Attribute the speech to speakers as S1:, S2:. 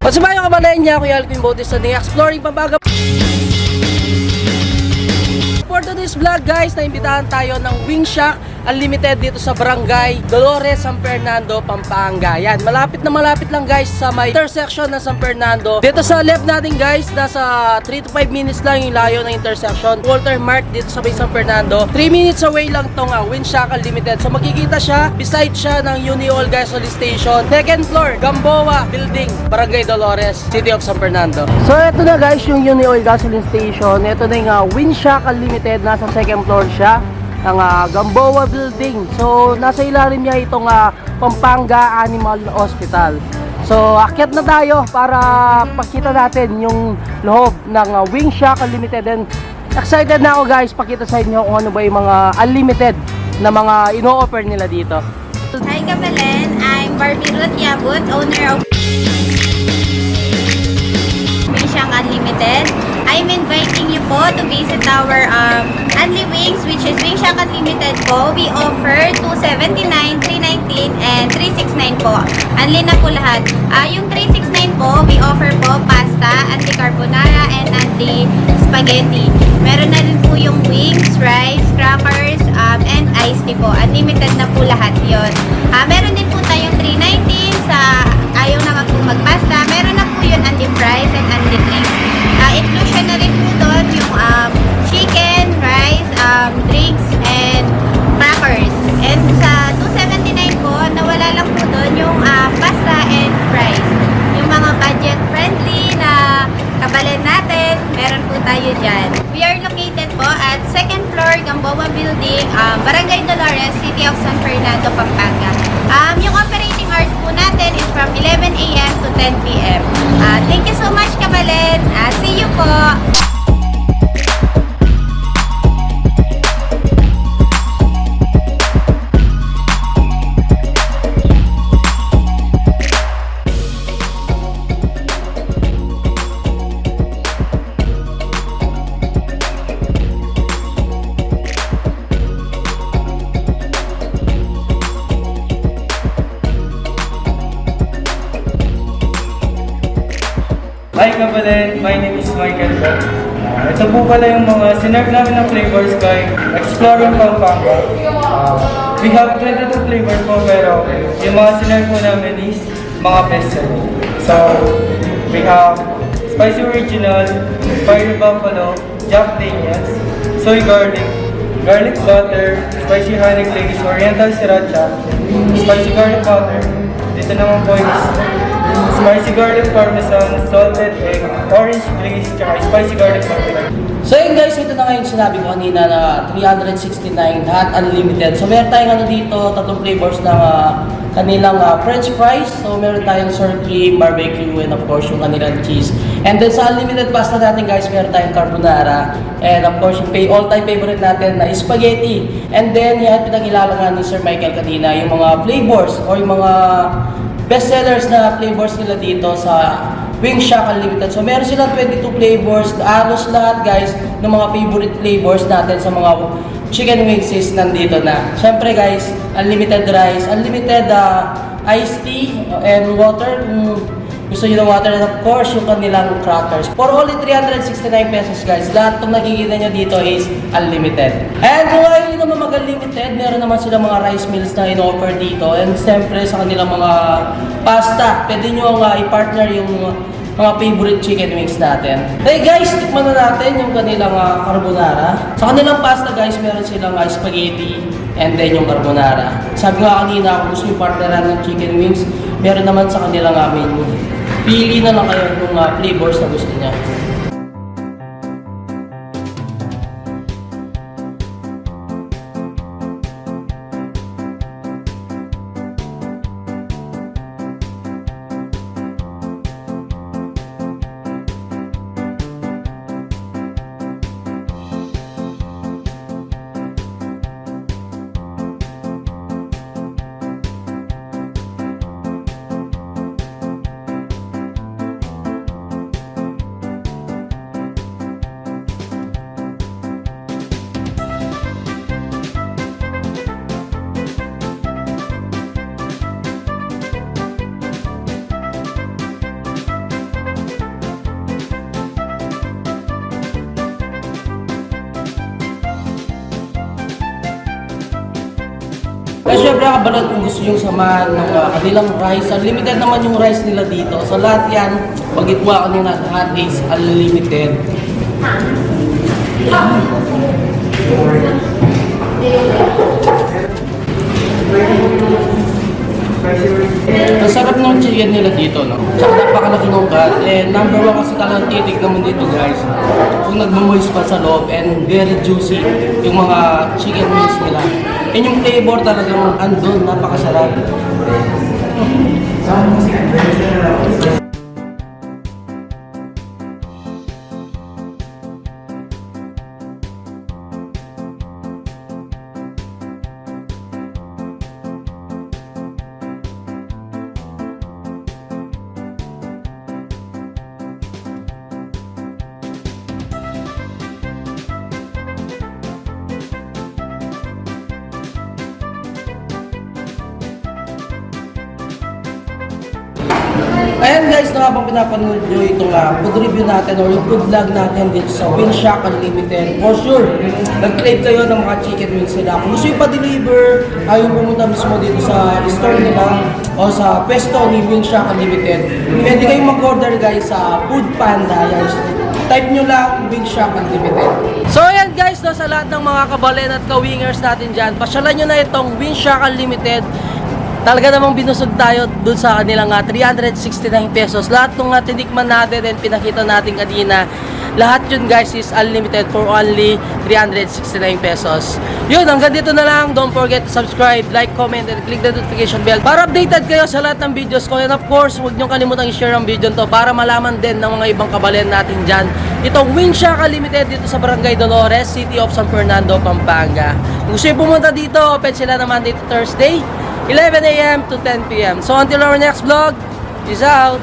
S1: At sa mga kabalenya, Kuya Alvin Bautista ng Exploring Pampanga. For today's vlog guys, naimbitahan tayo ng Wing Shack Unlimited dito sa Barangay Dolores, San Fernando, Pampanga. Yan, malapit lang guys sa may intersection ng San Fernando. Dito sa left natin guys, nasa 3 to 5 minutes lang yung layo ng intersection. Walter Mart dito sa may San Fernando. 3 minutes away lang tong Wing Shack Unlimited. So makikita siya, beside siya ng Uniol Gasoline Station. Second floor, Gamboa Building, Barangay Dolores, City of San Fernando. So ito na guys yung Uniol Gasoline Station. Ito na yung Wing Shack Unlimited. Nasa second floor siya ng Gamboa Building. So nasa ilalim niya itong Pampanga Animal Hospital. So akyat na tayo para pakita natin yung loob ng Wing Shack Unlimited. And excited na ako guys, pakita sa inyo kung ano ba yung mga unlimited na mga ino-offer nila dito.
S2: Hi Kabalen, I'm Barbie Ruth Yabut, owner of Wing Shack Unlimited. I'm inviting you po to visit our Unli Wings, which is Wing Shack Unlimited po. We offer 279, 319, and 369 po. Unli na po lahat. Yung 369 po, we offer po pasta, anti carbonara, and anti spaghetti. Meron na rin po yung wings, rice, crackers, and iced tea po. Unlimited na po lahat yon. Meron din po tayong 319 sa ayaw na po magpasta. Meron na po yun anti fries and anti drinks. Inclusion na rin po doon yung chicken, rice, drinks, and crackers. And sa 279 po, nawala lang po doon yung pasta and fries. Yung mga budget friendly na Kabalen natin, meron po tayo dyan. We are located po at second floor, Gamboa Building, Barangay Dolores, City of San Fernando, Pampanga. Yung operating hours po natin is from 11 a.m. to 10 p.m. Thank you so much, Kabalen. See you po!
S3: Hi Kabalen, my name is Michael po. Ito po pala yung mga sinerve namin ng flavors kay Exploring Pampanga. We have 22 flavors po pero yung mga sinerve po namin is mga bestseller. So, we have Spicy Original, Fire Buffalo, Jack Daniels, Soy Garlic, Garlic Butter, Spicy Honey Glaze, Oriental Sriracha, Spicy Garlic Butter. Dito naman po is Spicy Garlic Parmesan, Salted Egg, Orange Glaze, tsaka Spicy Garlic Parmesan.
S1: So yun guys, ito na nga yung sinabi ko kanina na 369 hot unlimited. So meron tayong dito, tatlong flavors ng kanilang french fries. So meron tayong sour cream, barbecue, and of course yung kanilang cheese. And then sa unlimited pasta natin guys, meron tayong carbonara. And of course yung all-time favorite natin na spaghetti. And then yan, pinakilala nga ni Sir Michael kanina, yung mga flavors or yung mga bestsellers na flavors nila dito sa Wing Shack Unlimited. So meron silang 22 flavors, halos lahat guys ng mga favorite flavors natin sa mga chicken wings is nandito na. Siyempre guys, unlimited rice, unlimited iced tea and water. Gusto nyo ng water, and of course yung kanilang crackers. For only 369 pesos guys, lahat itong nakikita nyo dito is unlimited. And kung ayaw nyo naman mag-unlimited, meron naman silang mga rice meals na in-offer dito. And siyempre sa kanilang mga pasta, pwede nyo i-partner yung mga favorite chicken wings natin. Hey guys, tikman na natin yung kanilang carbonara. Sa kanilang pasta guys, meron silang spaghetti and then yung carbonara. Sabi nga kanina, kung gusto yung partneran ng chicken wings, meron naman sa kanilang menu. Pili na lang kayo ng flavors na gusto niya. Kaya syempre kabalot kung gusto nyo samahan ng kanilang rice. Unlimited naman yung rice nila dito. So lahat yan, pag-itwa kanina, lahat is unlimited. Ang sarap ng chicken nila dito, no? Tsaka napakalaki ng gat. And number one kasi talagang titignan mo dito, guys. Kung nagmamoist pa sa loob and very juicy yung mga chicken wings nila. And yung flavor talagang andun, napakasarap. Ayan guys, na habang pinapanood nyo itong food review natin or yung food vlog natin dito sa Wingshack Unlimited, for sure, nag-crave kayo ng mga chicken wings nila. Kung gusto yung pa-deliver, ayaw pumunta mismo dito sa store nila o sa pwesto ni Wingshack Unlimited, pwede kayong mag-order guys sa Food Panda. Yan, type nyo lang Wingshack Unlimited. So ayan guys, no, sa lahat ng mga kabalen at ka-wingers natin dyan, pasyalan nyo na itong Wingshack Unlimited. Talaga namang binusog tayo dun sa kanilang 369 pesos. Lahat ng tinikman natin and pinakita natin kanina, lahat yun guys is unlimited for only 369 pesos. Yun, hanggang dito na lang. Don't forget to subscribe, like, comment, and click the notification bell para updated kayo sa lahat ng videos ko. And of course, huwag nyo kalimutang i-share ang video to para malaman din ng mga ibang kabalen natin dyan. Itong Wingshack Unlimited dito sa Barangay Dolores, City of San Fernando, Pampanga. Kung gusto nyo pumunta dito, open sila na Monday to Thursday, 11 a.m. to 10 p.m. So until our next vlog, peace out!